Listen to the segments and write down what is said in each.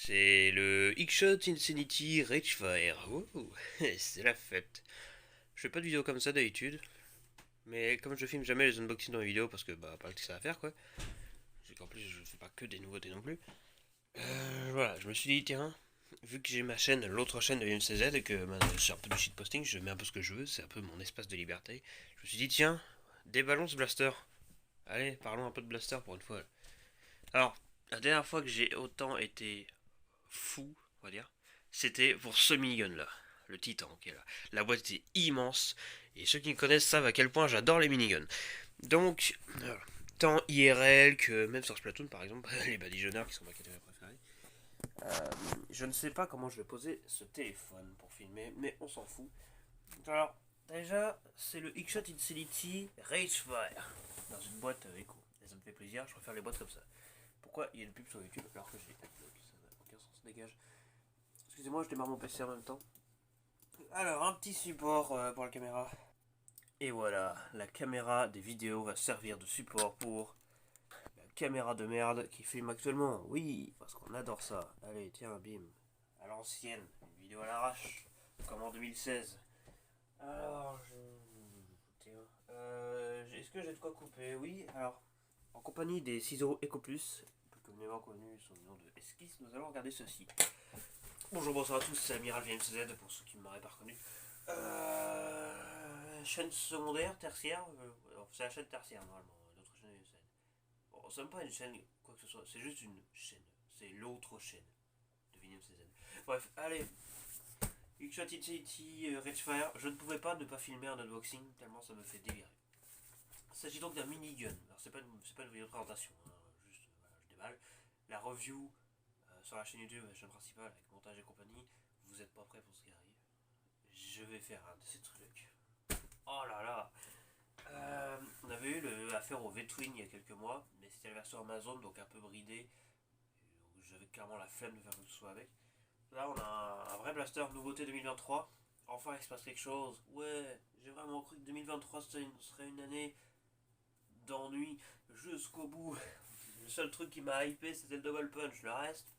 C'est le X-Shot Insanity Ragefire. Wouhou, c'est la fête. Je fais pas de vidéo comme ça d'habitude, mais comme je filme jamais les unboxings dans les vidéos parce que pas que ça à faire quoi. C'est qu'en plus je fais pas que des nouveautés non plus. Voilà, je me suis dit tiens, vu que j'ai ma chaîne, l'autre chaîne de MCZ et que c'est un peu du shitposting, je mets un peu ce que je veux, c'est un peu mon espace de liberté. Je me suis dit tiens, déballons ce blaster. Allez, parlons un peu de blaster pour une fois. Alors, la dernière fois que j'ai autant été fou, on va dire, c'était pour ce minigun là, le Titan qui est là. La boîte était immense, et ceux qui me connaissent savent à quel point j'adore les miniguns. Donc, voilà. Tant IRL que même sur Splatoon par exemple, les badigeonneurs qui sont ma catégorie préférée. Je ne sais pas comment je vais poser ce téléphone pour filmer, mais on s'en fout. Alors, déjà, c'est le X-Shot Infinity Ragefire dans une boîte éco. Et ça me fait plaisir, je préfère les boîtes comme ça. Pourquoi il y a une pub sur YouTube alors que j'ai ça n'a aucun sens, dégage. Excusez-moi, je démarre mon PC en même temps. Alors, un petit support pour la caméra. Et voilà, la caméra des vidéos va servir de support pour la caméra de merde qui filme actuellement. Oui, parce qu'on adore ça. Allez, tiens, bim. À l'ancienne, une vidéo à l'arrache, comme en 2016. Alors, est-ce que j'ai de quoi couper? Oui, alors, en compagnie des ciseaux EcoPlus, plus communément connus sous le nom de Esquisse, nous allons regarder ceci. Bonjour, bonsoir à tous, c'est Amiral VMCZ pour ceux qui ne m'auraient pas reconnu. Chaîne secondaire, tertiaire, c'est la chaîne tertiaire normalement, notre chaîne VMCZ. Bon, c'est même pas une chaîne, quoi que ce soit, c'est juste une chaîne. C'est l'autre chaîne de VMCZ. Bref, allez, X-Shot Infinity Redfire, je ne pouvais pas ne pas filmer un unboxing tellement ça me fait délirer. Il s'agit donc d'un minigun. Alors, c'est pas une vidéo de présentation, hein, juste voilà, je déballe. La review sur la chaîne YouTube, la chaîne principale avec montage et compagnie, vous n'êtes pas prêts pour ce qui arrive. Je vais faire un de ces trucs. Oh là là. On avait eu l'affaire au V-Twin il y a quelques mois, mais c'était la version Amazon, donc un peu bridée. J'avais clairement la flemme de faire quoi que ce soit avec. Là, on a un vrai blaster nouveauté 2023. Enfin, il se passe quelque chose. Ouais, j'ai vraiment cru que 2023 serait une année d'ennui jusqu'au bout. Le seul truc qui m'a hypé, c'était le double punch. Le reste,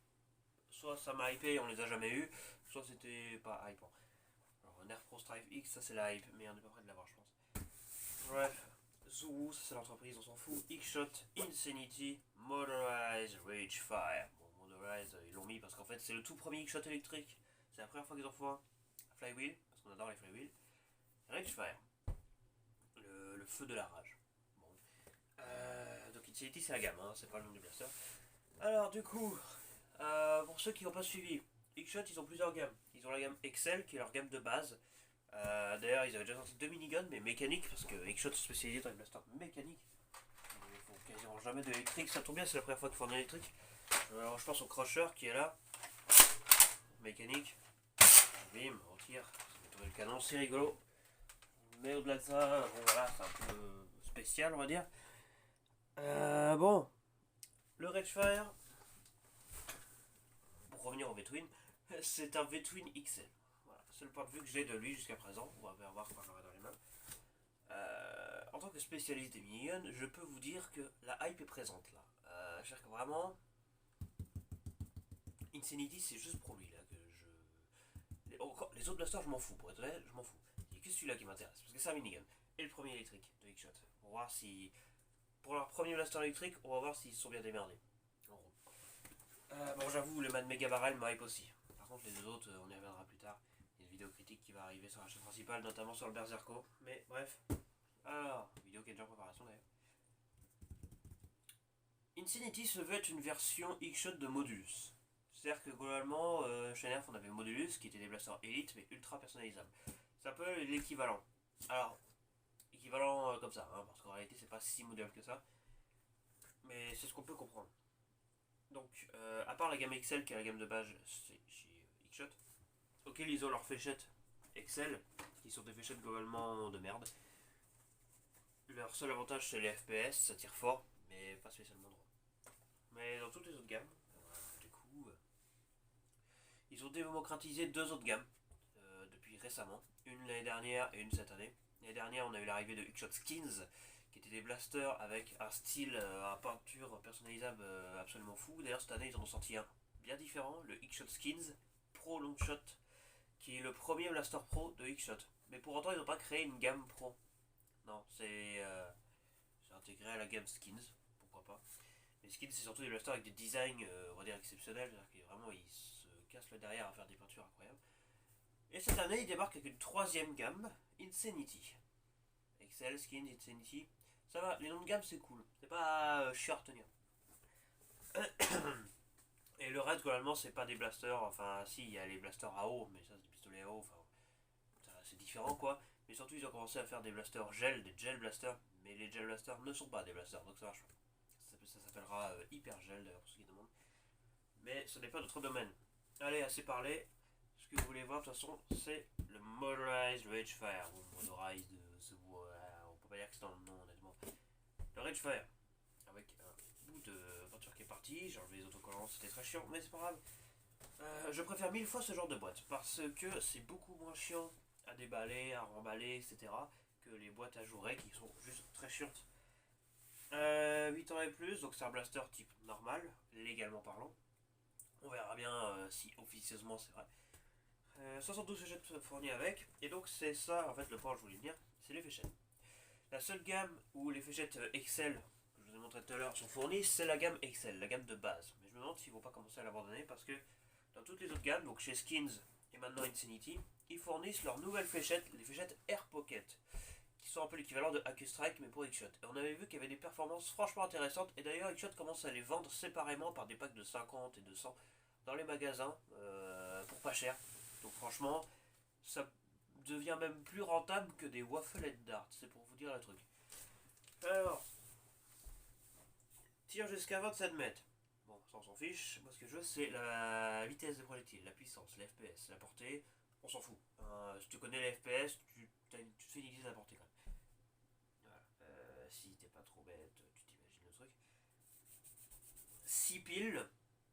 soit ça m'a hypé et on les a jamais eu, soit c'était pas hypant. Alors, Nerf Pro Strive X, ça c'est la hype, mais on n'est pas près de l'avoir, je pense. Bref, Zuru, ça c'est l'entreprise, on s'en fout. X-Shot, Insanity, Motorized Ragefire. Bon, Motorized, ils l'ont mis parce qu'en fait c'est le tout premier X-Shot électrique. C'est la première fois qu'ils en font un. Flywheel, parce qu'on adore les flywheels. Ragefire, le feu de la rage. Bon. Donc Insanity c'est la gamme, hein, c'est pas le nom du blaster. Alors du coup, pour ceux qui n'ont pas suivi, X-Shot ils ont plusieurs gammes. Ils ont la gamme Excel qui est leur gamme de base. D'ailleurs, ils avaient déjà sorti deux miniguns, mais mécaniques, parce que X-Shot est spécialisé dans les blasters mécaniques. Ils font quasiment jamais d'électrique, ça tombe bien, c'est la première fois qu'ils font de l'électrique. Alors, je pense au Crusher qui est là, mécanique. Bim, on tire, ça fait tourner le canon, c'est rigolo. Mais au-delà de ça, bon voilà, c'est un peu spécial, on va dire. Bon, le Redfire, pour revenir au V-Twin, c'est un V-Twin XL. Voilà, c'est le point de vue que j'ai de lui jusqu'à présent. On va voir quand j'aurai dans les mains. En tant que spécialiste des miniguns, je peux vous dire que la hype est présente là. C'est-à-dire que vraiment, Insanity c'est juste pour lui là que je. Les autres blasters, je m'en fous, pour être honnête, je m'en fous. Il n'y a que celui-là qui m'intéresse, parce que c'est un minigun. Et le premier électrique de X-Shot. Pour voir si. Pour leur premier blaster électrique, on va voir s'ils se sont bien démerdés. En gros. Bon, j'avoue, le Mad Mega Barrel me hype aussi. Par contre, les deux autres, on y reviendra plus tard. Il y a une vidéo critique qui va arriver sur la chaîne principale, notamment sur le Berserko. Mais bref. Alors, vidéo qui est déjà en préparation d'ailleurs. Insanity se veut être une version X-Shot de Modulus. C'est-à-dire que globalement, chez Nerf, on avait Modulus qui était des blasters élites mais ultra personnalisables. C'est un peu l'équivalent. Alors, équivalent comme ça, hein, parce qu'en réalité, c'est pas si moderne que ça. Mais c'est ce qu'on peut comprendre. Donc, à part la gamme Excel qui est la gamme de base chez X-Shot, auquel ils ont leurs fléchettes Excel, qui sont des fléchettes globalement de merde. Leur seul avantage, c'est les FPS, ça tire fort, mais pas spécialement droit. Mais dans toutes les autres gammes, du coup, ils ont démocratisé deux autres gammes depuis récemment. Une l'année dernière et une cette année. L'année dernière, on a eu l'arrivée de Hookshot Skins, qui étaient des blasters avec un style, à peinture personnalisable absolument fou. D'ailleurs, cette année, ils en ont sorti un bien différent, le X-Shot Skins Pro Longshot, qui est le premier blaster pro de X-Shot. Mais pour autant, ils n'ont pas créé une gamme pro. Non, c'est intégré à la gamme Skins, pourquoi pas. Les Skins, c'est surtout des blasters avec des designs, on va dire, exceptionnels, c'est-à-dire que vraiment, ils se cassent le derrière à faire des peintures incroyables. Et cette année, ils débarquent avec une troisième gamme, Insanity. Excel, Skins, Insanity. Ça va, les noms de gamme, c'est cool. C'est pas chiant à retenir. Et le reste, globalement, c'est pas des blasters. Enfin, si, il y a les blasters à eau, mais ça, c'est des pistolets à eau. Enfin, c'est différent, quoi. Mais surtout, ils ont commencé à faire des blasters gel, des gel blasters. Mais les gel blasters ne sont pas des blasters, donc ça marche pas. Ça s'appellera hyper gel, d'ailleurs, pour ceux qui demandent. Mais ce n'est pas notre domaine. Allez, assez parlé. Ce que vous voulez voir, de toute façon, c'est le Motorized Ragefire. Ou Motorized, on peut pas dire que c'est dans le nom, honnêtement. Le Ragefire. Avec un bout de peinture qui est parti. J'ai enlevé les autocollants, c'était très chiant, mais c'est pas grave. Je préfère 1000 fois ce genre de boîte parce que c'est beaucoup moins chiant à déballer, à remballer, etc. que les boîtes à jouer qui sont juste très chiantes. 8 ans et plus, donc c'est un blaster type normal, légalement parlant. On verra bien si officieusement c'est vrai. 72 fléchettes fournies avec, et donc c'est ça en fait le point que je voulais venir, c'est les fléchettes. La seule gamme où les fléchettes Excel, que je vous ai montré tout à l'heure, sont fournies, c'est la gamme Excel, la gamme de base. Mais je me demande s'ils vont pas commencer à l'abandonner parce que dans toutes les autres gammes, donc chez Skins et maintenant Insanity, ils fournissent leurs nouvelles fléchettes, les fléchettes Air Pocket, qui sont un peu l'équivalent de Hack Strike mais pour X-Shot. Et on avait vu qu'il y avait des performances franchement intéressantes, et d'ailleurs X-Shot commence à les vendre séparément par des packs de 50 et de 100 dans les magasins pour pas cher. Donc franchement, ça devient même plus rentable que des waffles et darts, c'est pour vous dire le truc. Alors, tir jusqu'à 27 mètres. Bon, ça on s'en fiche. Moi ce que je veux c'est la vitesse de projectile, la puissance, la FPS, la portée. On s'en fout. Si tu connais la FPS, tu te fais une idée de la portée quand même. Voilà. Si t'es pas trop bête, tu t'imagines le truc. 6 piles.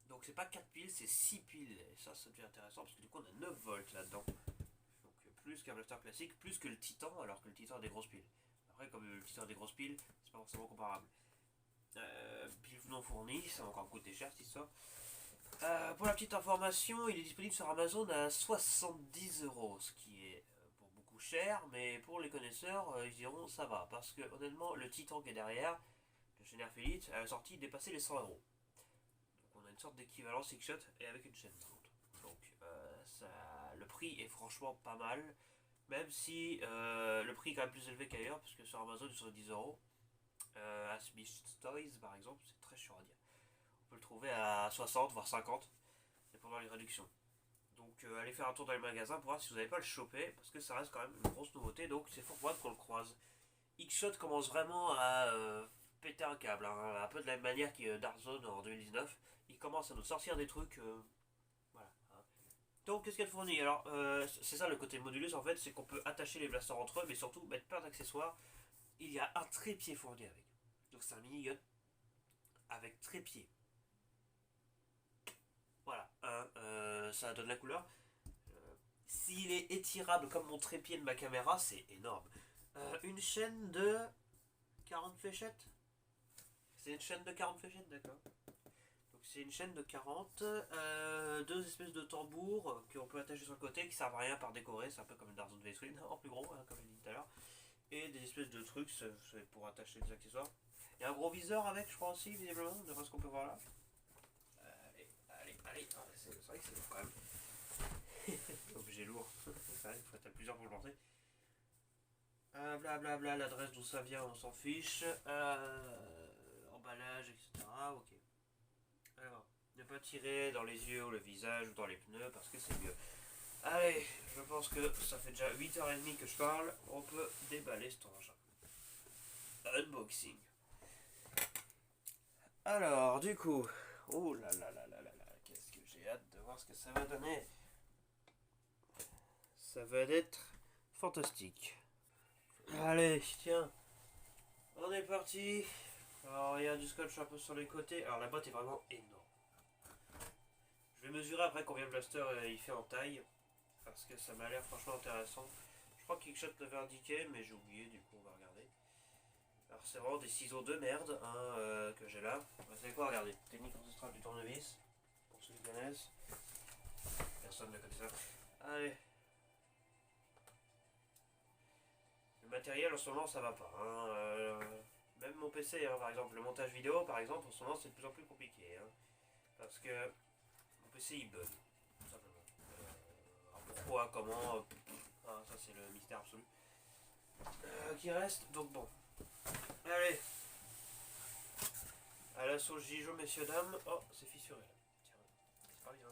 Donc c'est pas 4 piles, c'est 6 piles. Et ça devient intéressant parce que du coup on a 9 volts là-dedans. Donc plus qu'un blaster classique, plus que le Titan, alors que le Titan a des grosses piles. Après, comme le Titan a des grosses piles, c'est pas forcément comparable. Piles non fournies, ça va encore coûter cher cette histoire. Pour la petite information, il est disponible sur Amazon à 70€, ce qui est pour beaucoup cher, mais pour les connaisseurs, ils diront ça va, parce que honnêtement, le Titan qui est derrière, le Schneider Elite, à la sortie, dépassait les 100€. Donc on a une sorte d'équivalent Six-Shot et avec une chaîne 30. Donc le prix est franchement pas mal, même si le prix est quand même plus élevé qu'ailleurs, parce que sur Amazon, ils sont à 10€. À Smith Toys par exemple, c'est très chiant à dire. On peut le trouver à 60 voire 50, c'est pendant les réductions. Donc allez faire un tour dans les magasins pour voir si vous n'avez pas le choper, parce que ça reste quand même une grosse nouveauté, donc c'est fort probable qu'on le croise. X-Shot commence vraiment à péter un câble, hein, un peu de la même manière que Dark Zone en 2019. Il commence à nous sortir des trucs. Voilà. Hein. Donc qu'est-ce qu'elle fournit? Alors c'est ça le côté modulus en fait, c'est qu'on peut attacher les blasters entre eux, mais surtout mettre plein d'accessoires. Il y a un trépied fourni avec. Donc c'est un minigun avec trépied. Voilà, hein, ça donne la couleur. S'il est étirable comme mon trépied de ma caméra, c'est énorme. Une chaîne de 40 fléchettes. C'est une chaîne de 40 fléchettes, d'accord. Donc c'est une chaîne de 40, deux espèces de tambours qu'on peut attacher sur le côté qui servent à rien par décorer, c'est un peu comme une Dark Zone Vestwin, en plus gros, hein, comme je l'ai dit tout à l'heure. Et des espèces de trucs, c'est pour attacher des accessoires. Il y a un gros viseur avec, je crois aussi, visiblement, d'après ce qu'on peut voir là. Allez. Ah, c'est vrai que c'est lourd quand même. Objet lourd. C'est vrai, il faut être à plusieurs pour le lancer. Blablabla, l'adresse d'où ça vient, on s'en fiche. Emballage, etc. Ok. Alors, ne pas tirer dans les yeux ou le visage ou dans les pneus parce que c'est mieux. Allez, je pense que ça fait déjà 8h30 que je parle. On peut déballer cet engin. Unboxing. Alors, du coup, oh là là là là là là, qu'est-ce que j'ai hâte de voir ce que ça va donner. Ça va être fantastique. Allez, tiens, on est parti. Alors, il y a du scotch un peu sur les côtés. Alors, la boîte est vraiment énorme. Je vais mesurer après combien le blaster il fait en taille. Parce que ça m'a l'air franchement intéressant. Je crois qu'X-Shot l'avait indiqué, mais j'ai oublié, du coup, on va regarder. Alors, c'est vraiment des ciseaux de merde hein, que j'ai là. Vous savez quoi, regardez. Technique ancestrale du tournevis. Pour ceux qui connaissent. Personne ne connaît ça. Allez. Le matériel en ce moment ça va pas. Hein. Même mon PC, hein, par exemple, le montage vidéo, par exemple, en ce moment c'est de plus en plus compliqué. Hein, parce que mon PC il bug, tout simplement. Alors pourquoi, comment, ça c'est le mystère absolu. Qui reste, donc bon. Allez. À l'assaut Gijo, messieurs, dames. Oh, c'est fissuré là. Tiens, c'est pas bien.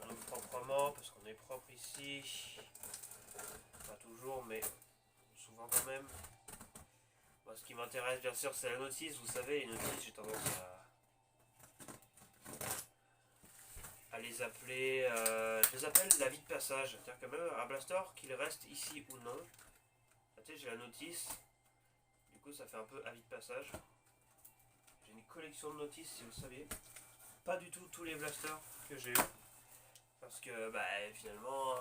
On ouvre proprement parce qu'on est propre ici. Pas toujours, mais souvent quand même. Moi, ce qui m'intéresse, bien sûr, c'est la notice. Vous savez, les notices, j'ai tendance à les appeler. Je les appelle la vie de passage. C'est-à-dire que même un blaster, qu'il reste ici ou non. Tu sais, j'ai la notice. Du coup, ça fait un peu avis de passage. J'ai une collection de notices, si vous le saviez. Pas du tout tous les blasters que j'ai eu. Parce que, bah, finalement,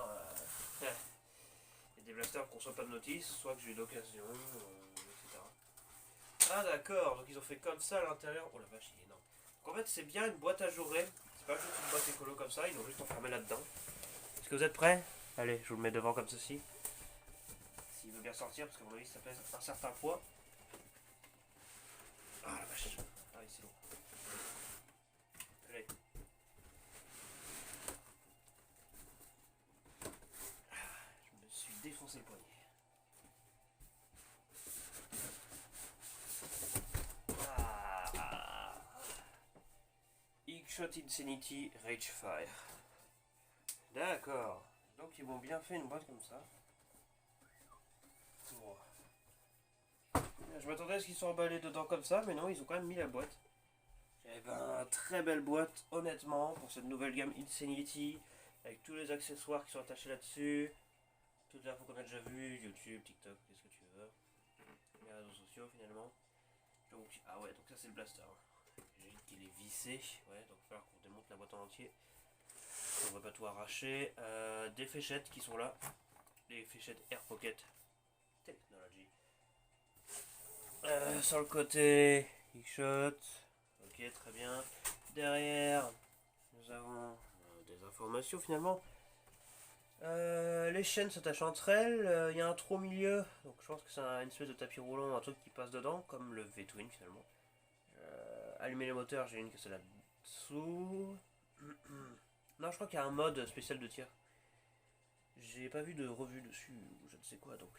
il y a des blasters qu'on reçoit pas de notice, soit que j'ai eu d'occasion, etc. Ah, d'accord, donc ils ont fait comme ça à l'intérieur. Oh la vache, il est énorme. Donc en fait, c'est bien une boîte ajourée. C'est pas juste une boîte écolo comme ça, ils l'ont juste enfermé là-dedans. Est-ce que vous êtes prêts? Allez, je vous le mets devant comme ceci. S'il veut bien sortir, parce qu'à mon avis, ça pèse un certain poids. Ah la vache. Ah oui, c'est lourd. Allez. Je me suis défoncé le poignet. Ah. X-Shot Insanity Ragefire. D'accord. Donc ils m'ont bien fait une boîte comme ça. Bon. Je m'attendais à ce qu'ils soient emballés dedans comme ça, mais non, ils ont quand même mis la boîte. Eh ben, très belle boîte, honnêtement, pour cette nouvelle gamme Insanity, avec tous les accessoires qui sont attachés là-dessus, toutes les infos qu'on a déjà vues, YouTube, TikTok, qu'est-ce que tu veux, les réseaux sociaux finalement. Donc, ah ouais, donc ça c'est le blaster. J'imagine qu'il est vissé, ouais, donc il va falloir qu'on démonte la boîte en entier. On va pas tout arracher. Des fléchettes qui sont là, des fléchettes Air Pocket Technology. Sur le côté, X-Shot. Ok, très bien. Derrière, nous avons des informations finalement. Les chaînes s'attachent entre elles. Il y a un trou au milieu. Donc je pense que c'est une espèce de tapis roulant, un truc qui passe dedans, comme le V-Twin finalement. Allumer les moteurs, j'ai une que c'est là-dessous. Non, je crois qu'il y a un mode spécial de tir. J'ai pas vu de revue dessus, ou je ne sais quoi donc.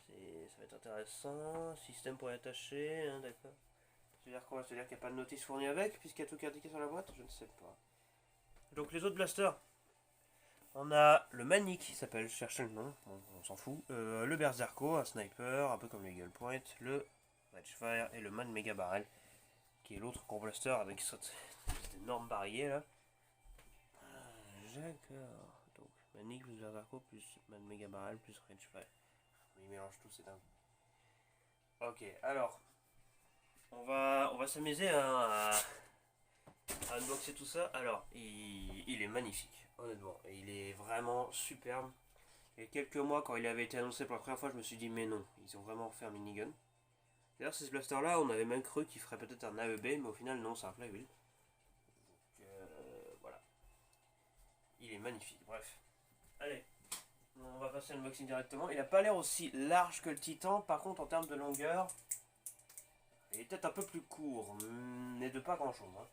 Ça va être intéressant. Système pour y attacher, hein, d'accord. C'est-à-dire quoi? C'est-à-dire qu'il n'y a pas de notice fournie avec, puisqu'il y a tout qui est indiqué sur la boîte? Je ne sais pas. Donc les autres blasters. On a le Manic qui s'appelle, cherchez le nom, on s'en fout. Le Berserko, un sniper, un peu comme les Gullpoint. Le Ragefire et le Man Mega Barrel, qui est l'autre gros blaster avec cette énorme barillet là. D'accord. Donc Manic plus Berserko plus Man Mega Barrel plus Ragefire. Il mélange tout, c'est dingue. Ok, alors. On va s'amuser à unboxer tout ça. Alors, il est magnifique, honnêtement. Et il est vraiment superbe. Il y a quelques mois, quand il avait été annoncé pour la première fois, je me suis dit, mais non, ils ont vraiment fait un minigun. D'ailleurs, c'est ce blaster là, on avait même cru qu'il ferait peut-être un AEB, mais au final, non, c'est un flywheel. Donc, voilà. Il est magnifique, bref. Allez, on va passer à l'unboxing directement. Il n'a pas l'air aussi large que le Titan, par contre, en termes de longueur, il est peut-être un peu plus court, mais de pas grand chose. Hein.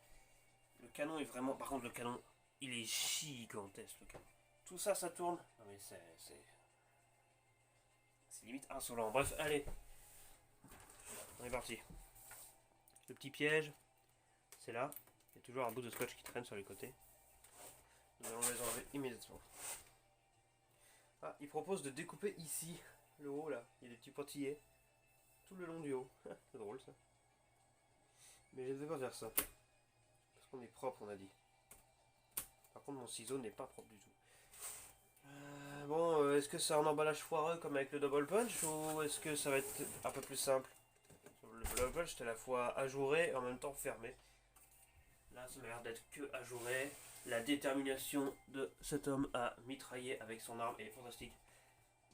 Le canon est vraiment. Par contre, le canon, il est gigantesque, le canon. Tout ça, ça tourne. Non, mais c'est limite insolent. Bref, allez. On est parti. Le petit piège, c'est là. Il y a toujours un bout de scotch qui traîne sur les côtés. Nous allons les enlever immédiatement. Ah, il propose de découper ici, le haut là. Il y a des petits pointillés. Tout le long du haut. C'est drôle ça. Mais je ne vais pas faire ça. Parce qu'on est propre, on a dit. Par contre, mon ciseau n'est pas propre du tout. Bon, est-ce que c'est un emballage foireux comme avec le double punch ou est-ce que ça va être un peu plus simple? Le double punch c'était à la fois ajouré et en même temps fermé. Là, ça m'a l'air d'être que ajouré. La détermination de cet homme à mitrailler avec son arme est fantastique.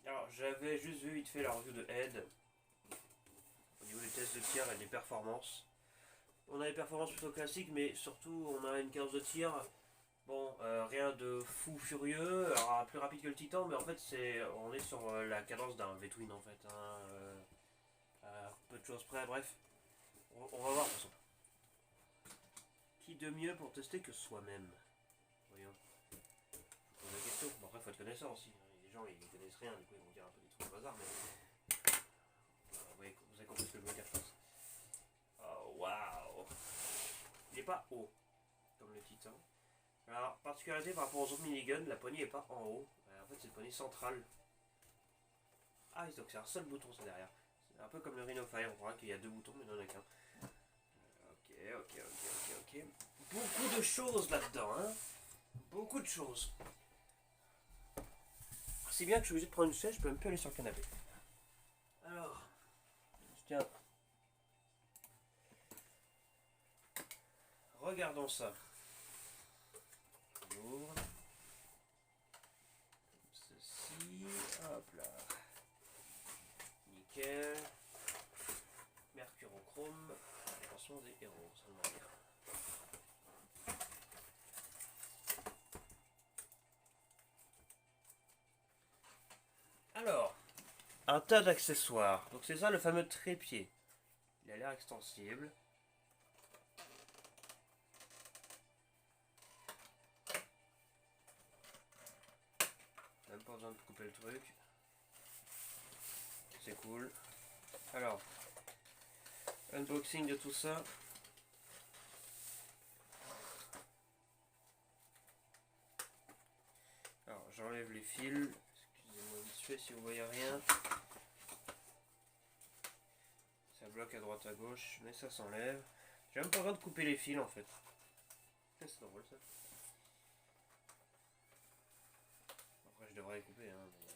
Alors, j'avais juste vu vite fait la review de Ed. niveau des tests de tir et des performances. On a des performances plutôt classiques, mais surtout on a une cadence de tir. Bon, rien de fou furieux, alors, plus rapide que le Titan, mais en fait on est sur la cadence d'un V-Twin en fait. Hein, peu de choses près, bref. On va voir de toute façon. Qui de mieux pour tester que soi-même? Voyons. Je pose la question. Bon, après, il faut être connaissant aussi. Les gens, ils connaissent rien, du coup, ils vont dire un peu des trucs au hasard, mais. Vous avez compris ce que je veux dire, je pense. Oh, waouh! Il est pas haut, comme le Titan. Alors, particularité par rapport aux autres miniguns, la poignée est pas en haut. En fait, c'est une poignée centrale. Ah, donc c'est un seul bouton, ça derrière. C'est un peu comme le Rhino Fire, on voit qu'il y a deux boutons, mais il n'y en a qu'un. Ok. Beaucoup de choses là-dedans, hein. Beaucoup de choses. C'est bien que je suis obligé de prendre une chaise, je peux même plus aller sur le canapé. Alors, tiens. Regardons ça. On ouvre. Comme ceci. Hop là. Nickel. Mercurochrome. Lancement des héros, ça me va bien. Alors, un tas d'accessoires. Donc c'est ça le fameux trépied. Il a l'air extensible. Même pas besoin de couper le truc. C'est cool. Alors, unboxing de tout ça. Alors, j'enlève les fils. Excusez-moi vite fait si vous voyez rien. Ça bloque à droite à gauche, mais ça s'enlève. J'ai même pas besoin de couper les fils en fait. C'est drôle ça. Après je devrais les couper, hein, mais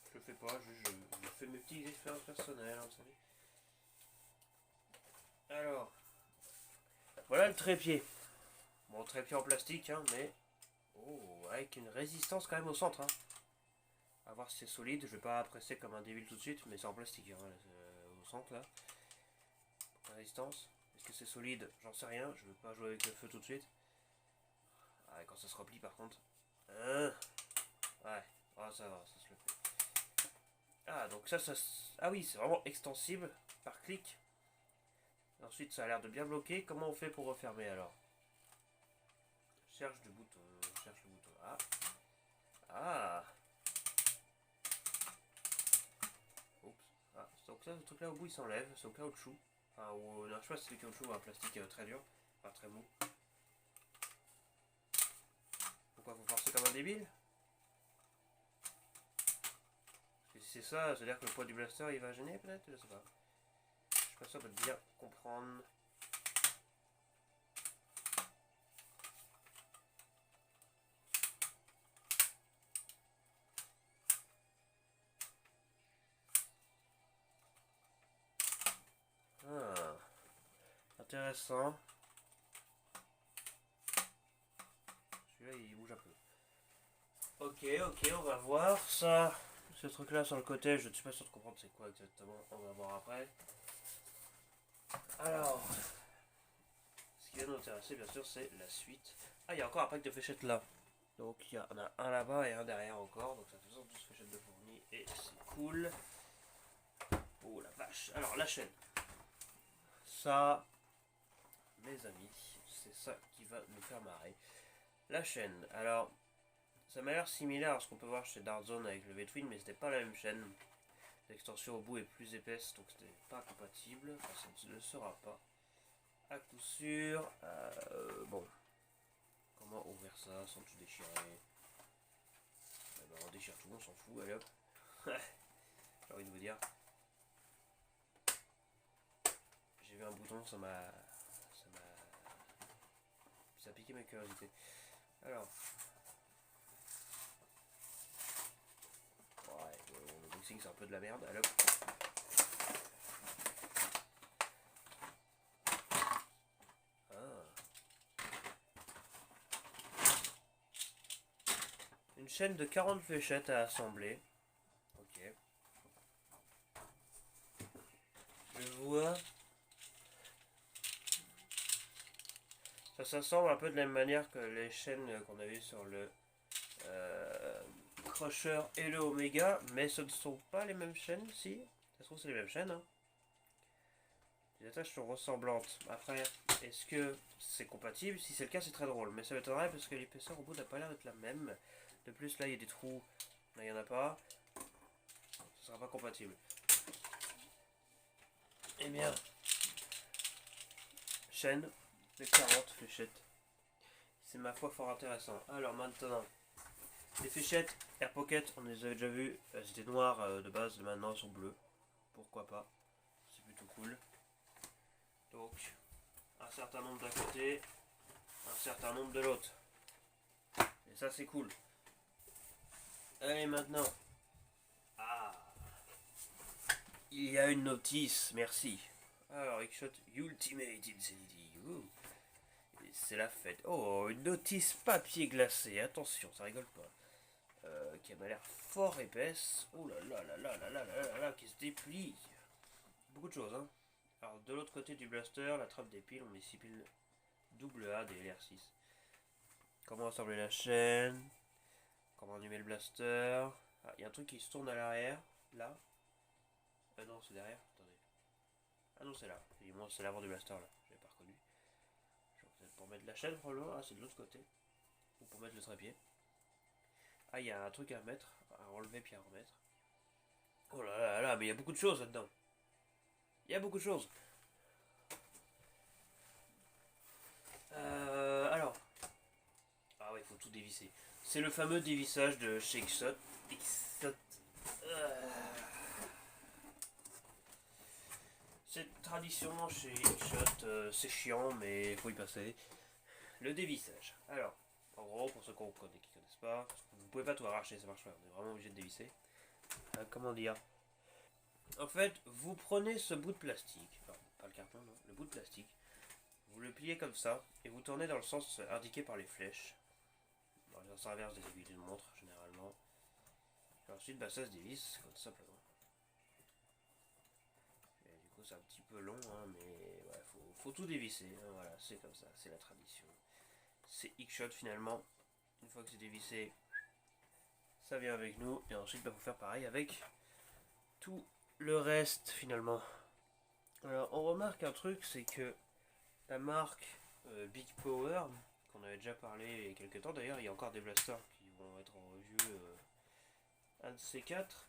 je le fais pas, je fais mes petites expériences personnelles, hein, vous savez. Alors, voilà le trépied. Bon, trépied en plastique, hein, mais oh, avec une résistance quand même au centre. Hein. À voir si c'est solide, je vais pas presser comme un débile tout de suite, mais c'est en plastique, hein, au centre là. La résistance, est-ce que c'est solide? J'en sais rien, je veux pas jouer avec le feu tout de suite. Ah, quand ça se replie par contre. Ouais, ah, ça va, ça se le fait. Ah, donc ça. Ah oui, c'est vraiment extensible par clic. Ensuite, ça a l'air de bien bloquer. Comment on fait pour refermer alors? Cherche du bouton. Cherche le bouton. Ah. Ah. Oups. Ah. Donc ça, ce truc là au bout il s'enlève. C'est au caoutchouc. Enfin, ou, non, je sais pas si c'est du caoutchouc ou un plastique très dur. Enfin, très mou. Pourquoi faut forcer comme un débile? Parce que si c'est ça, ça veut dire que le poids du blaster il va gêner peut-être? Je sais pas. Je suis pas sûr de bien comprendre. Ah. Intéressant. Celui-là il bouge un peu. Ok, on va voir ça. Ce truc là sur le côté, je ne suis pas sûr de comprendre c'est quoi exactement, on va voir après. Alors, ce qui va nous intéresser bien sûr c'est la suite. Ah, il y a encore un pack de fléchettes là. Donc il y en a un là-bas et un derrière encore, donc ça fait 12 fléchettes de fourmi et c'est cool. Oh la vache. Alors la chaîne. Ça, mes amis, c'est ça qui va nous faire marrer. La chaîne, alors ça m'a l'air similaire à ce qu'on peut voir chez Dartzone avec le V-Twin, mais c'était pas la même chaîne. L'extension au bout est plus épaisse, donc c'était pas compatible. Enfin, ça ne le sera pas. À coup sûr. Bon. Comment ouvrir ça sans tout déchirer? On déchire tout, on s'en fout, allez hop. J'ai envie de vous dire. J'ai vu un bouton, ça a piqué ma curiosité. Alors. Ouais, le boxing c'est un peu de la merde, allez hop. Une chaîne de 40 fléchettes à assembler. Ok. Je vais voit. Ça s'assemble un peu de la même manière que les chaînes qu'on a vues sur le Crusher et le Omega, mais ce ne sont pas les mêmes chaînes, si. Ça se trouve c'est les mêmes chaînes. Hein. Les attaches sont ressemblantes. Après, est-ce que c'est compatible? Si c'est le cas, c'est très drôle. Mais ça m'étonnerait parce que l'épaisseur au bout n'a pas l'air d'être la même. De plus, là, il y a des trous. Là, il n'y en a pas. Ce sera pas compatible. Eh bien, chaîne de 40 fléchettes. C'est ma foi fort intéressant. Alors maintenant, les fléchettes Air Pocket, on les avait déjà vues. Elles étaient noires de base, maintenant elles sont bleues. Pourquoi pas? C'est plutôt cool. Donc, un certain nombre d'un côté, un certain nombre de l'autre. Et ça c'est cool. Allez maintenant. Ah, il y a une notice, merci. Alors, Xshot Ultimate Insanity. C'est la fête. Oh, une notice papier glacé. Attention, ça rigole pas. Qui a l'air fort épaisse. Oh là là là là là là là là là, qui se déplie. Beaucoup de choses, hein. Alors, de l'autre côté du blaster, la trappe des piles, on met 6 piles AA des LR6. Comment assembler la chaîne? Comment allumer le blaster? Ah, il y a un truc qui se tourne à l'arrière, là. Non, c'est derrière. Attendez. Ah non, c'est là. Et moi, c'est l'avant du blaster, là. Je l'ai pas reconnu. Peut-être pour mettre la chaîne, probablement. Ah, c'est de l'autre côté. Ou pour mettre le trépied. Ah, il y a un truc à mettre, à enlever puis à remettre. Oh là là là, mais il y a beaucoup de choses là-dedans. Il y a beaucoup de choses. Alors. Ah ouais, il faut tout dévisser. C'est le fameux dévissage de chez Xshot. Cette tradition chez Xshot, c'est chiant, mais il faut y passer. Le dévissage. Alors, en gros, pour ceux qui connaissent pas, vous pouvez pas tout arracher, ça marche pas. On est vraiment obligé de dévisser. Comment dire? En fait, vous prenez ce bout de plastique, enfin, pas le carton, non, le bout de plastique, vous le pliez comme ça, et vous tournez dans le sens indiqué par les flèches. Dans le sens inverse des aiguilles d'une montre, généralement. Et ensuite, bah, ça se dévisse, comme simplement. Et du coup, c'est un petit peu long, hein, mais ouais, faut tout dévisser. Hein, voilà, c'est comme ça, c'est la tradition. C'est Xshot finalement. Une fois que c'est dévissé, ça vient avec nous, et ensuite, bah, faut faire pareil avec tout le reste finalement. Alors, on remarque un truc, c'est que la marque Big Power, qu'on avait déjà parlé il y a quelques temps, d'ailleurs, il y a encore des blasters qui vont être en review, un de ces quatre.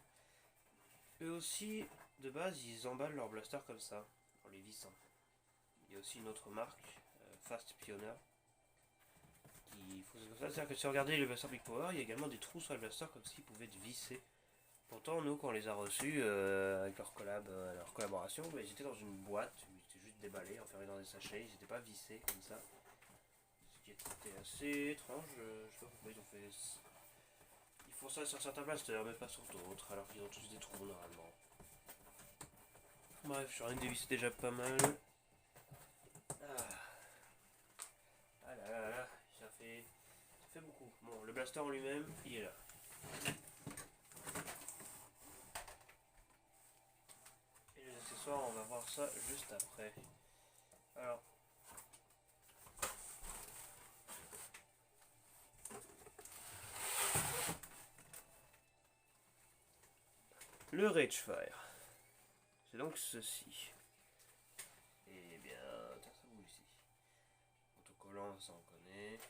Eux aussi, de base, ils emballent leurs blasters comme ça, en les vissant. Il y a aussi une autre marque, Fast Pioneer, qui faut comme ça. C'est-à-dire que si vous regardez les blasters Big Power, il y a également des trous sur les blasters comme s'ils pouvaient être vissés. Pourtant, nous, quand on les a reçus avec leur collaboration, bah, ils étaient dans une boîte, ils étaient juste déballés, enfermés dans des sachets, ils n'étaient pas vissés comme ça. Ce qui était assez étrange, je sais pas pourquoi ils ont fait. Ils font ça sur certains blasters, mais pas sur d'autres, alors qu'ils ont tous des trous normalement. Bref, je suis en train de dévisser déjà pas mal. Ah là là là, ça fait beaucoup. Bon, le blaster en lui-même, il est là. Et les accessoires, on va voir ça juste après. Alors, le Ragefire, c'est donc ceci. Et bien, ça bouge ici. Autocollant, ça on connaît.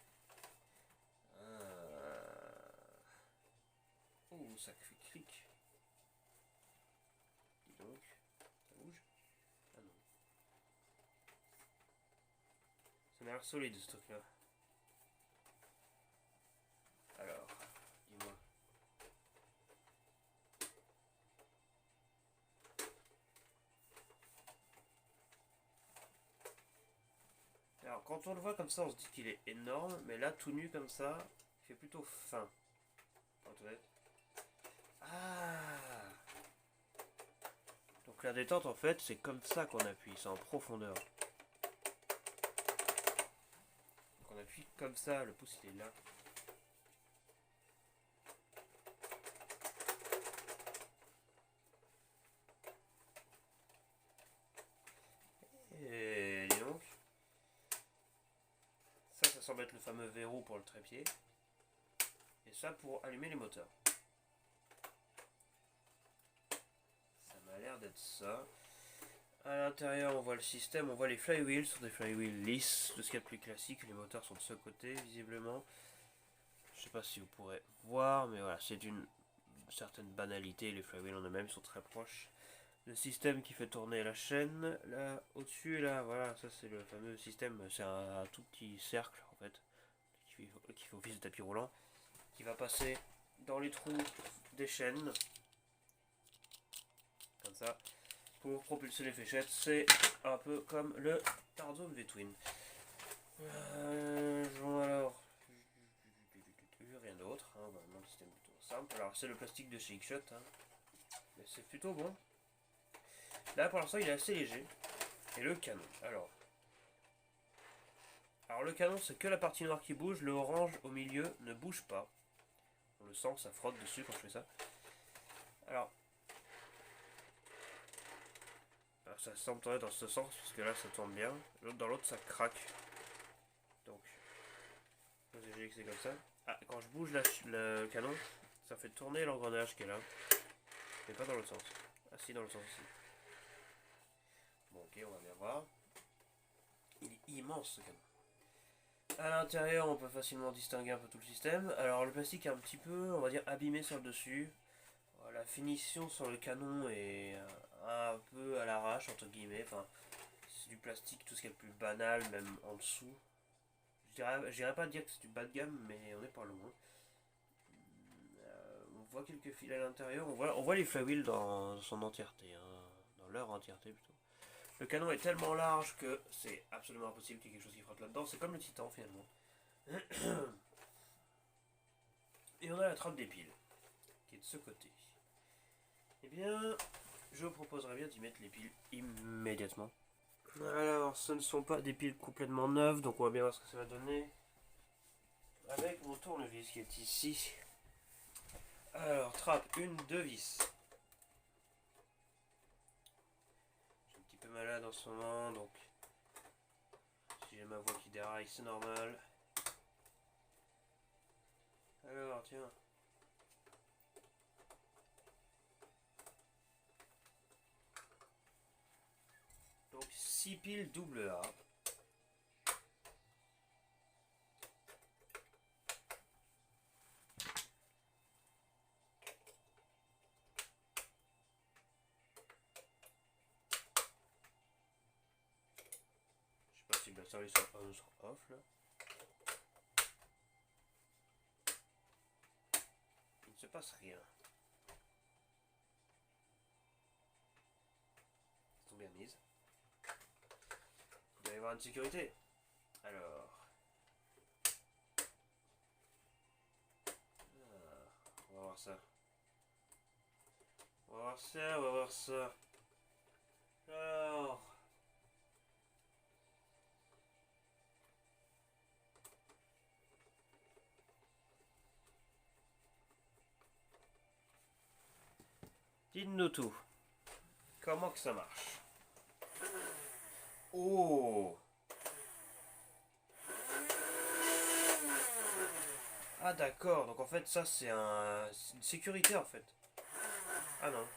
Oh, ça fait cric. Dis donc, ça bouge? Ah non. Ça m'a l'air solide ce truc là. Alors, dis-moi. Alors, quand on le voit comme ça, on se dit qu'il est énorme, mais là, tout nu comme ça, il fait plutôt fin. Ah! Donc la détente, en fait, c'est comme ça qu'on appuie, c'est en profondeur. Donc on appuie comme ça, le pouce il est là. semble être le fameux verrou pour le trépied. Et ça pour allumer les moteurs. Ça m'a l'air d'être ça. À l'intérieur, on voit le système, on voit les flywheels, ce sont des flywheels lisses, de ce qu'il y a de plus classique. Les moteurs sont de ce côté, visiblement. Je sais pas si vous pourrez voir, mais voilà, c'est d'une certaine banalité. Les flywheels en eux-mêmes sont très proches. Le système qui fait tourner la chaîne, là, au-dessus, là, voilà, ça c'est le fameux système. C'est un tout petit cercle, en fait, qui fait office de tapis roulant, qui va passer dans les trous des chaînes, comme ça, pour propulser les fléchettes. C'est un peu comme le Tarzone V-Twin. Bon alors, rien d'autre, hein, vraiment le système plutôt simple. Alors c'est le plastique de chez X-Shot, hein, mais c'est plutôt bon. Là pour l'instant il est assez léger. Et le canon, alors le canon c'est que la partie noire qui bouge, le orange au milieu ne bouge pas. On le sent, ça frotte dessus quand je fais ça. Alors ça semble tourner dans ce sens, parce que là ça tourne bien. Dans l'autre ça craque. Donc, j'ai dit que c'est comme ça. Ah, quand je bouge le canon, ça fait tourner l'engrenage qui est là. Mais pas dans l'autre sens. Ah si, dans le sens ici. Bon ok, on va bien voir. Il est immense ce canon. À l'intérieur, on peut facilement distinguer un peu tout le système. Alors le plastique est un petit peu, on va dire, abîmé sur le dessus. La finition sur le canon est un peu à l'arrache, entre guillemets. Enfin, c'est du plastique, tout ce qui est le plus banal, même en dessous. J'irais pas dire que c'est du bas de gamme, mais on est pas loin. On voit quelques fils à l'intérieur. On voit les flywheels dans son entièreté, hein, dans leur entièreté plutôt. Le canon est tellement large que c'est absolument impossible qu'il y ait quelque chose qui frotte là-dedans. C'est comme le Titan finalement. Et on a la trappe des piles, qui est de ce côté. Eh bien, je vous proposerais bien d'y mettre les piles immédiatement. Alors, ce ne sont pas des piles complètement neuves, donc on va bien voir ce que ça va donner. Avec mon tournevis qui est ici. Alors, trappe, 2 vis. Je suis un petit peu malade en ce moment, donc si j'ai ma voix qui déraille, c'est normal. Alors, tiens. Donc 6 piles double A. Je sais pas si le batterie soit on ou soit off là. Il ne se passe rien. Elles sont bien mises. Il doit y avoir une sécurité. Alors. On va voir ça. On va voir ça, on va voir ça. Alors. Dites-nous tout. Comment que ça marche? Oh! Ah d'accord, donc en fait ça c'est une sécurité en fait. Ah non.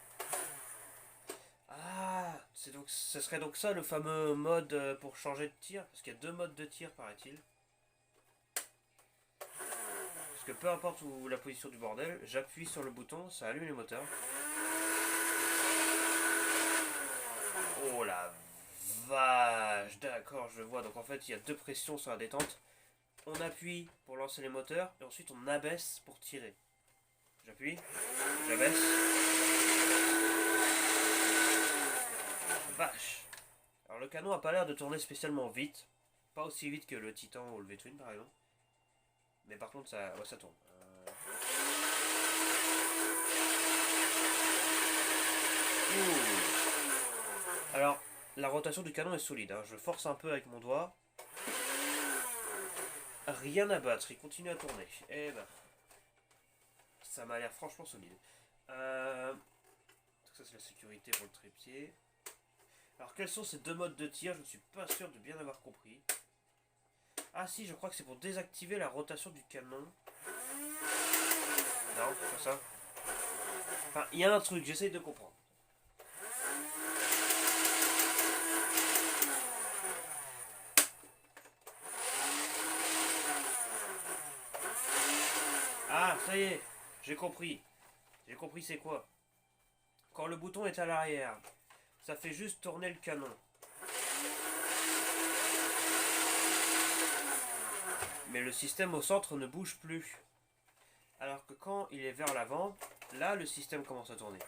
Ah, ce serait donc ça le fameux mode pour changer de tir, parce qu'il y a 2 modes de tir paraît-il. Parce que peu importe où la position du bordel, j'appuie sur le bouton, ça allume les moteurs. Oh la vache, d'accord, je vois. Donc en fait il y a 2 pressions sur la détente. On appuie pour lancer les moteurs et ensuite on abaisse pour tirer. J'appuie, j'abaisse. Vache. Alors le canon a pas l'air de tourner spécialement vite. Pas aussi vite que le Titan ou le V-Twin par exemple. Mais par contre ça, ouais, ça tourne. Alors la rotation du canon est solide, hein. Je force un peu avec mon doigt. Rien à battre, il continue à tourner. Eh ben, ça m'a l'air franchement solide. Donc ça c'est la sécurité pour le trépied. Alors quels sont ces 2 modes de tir? Je ne suis pas sûr de bien avoir compris. Ah si, je crois que c'est pour désactiver la rotation du canon. Non, c'est pas ça. Enfin, il y a un truc, j'essaye de comprendre. Ah, ça y est, j'ai compris. J'ai compris c'est quoi. Quand le bouton est à l'arrière, ça fait juste tourner le canon. Mais le système au centre ne bouge plus. Alors que quand il est vers l'avant, là le système commence à tourner.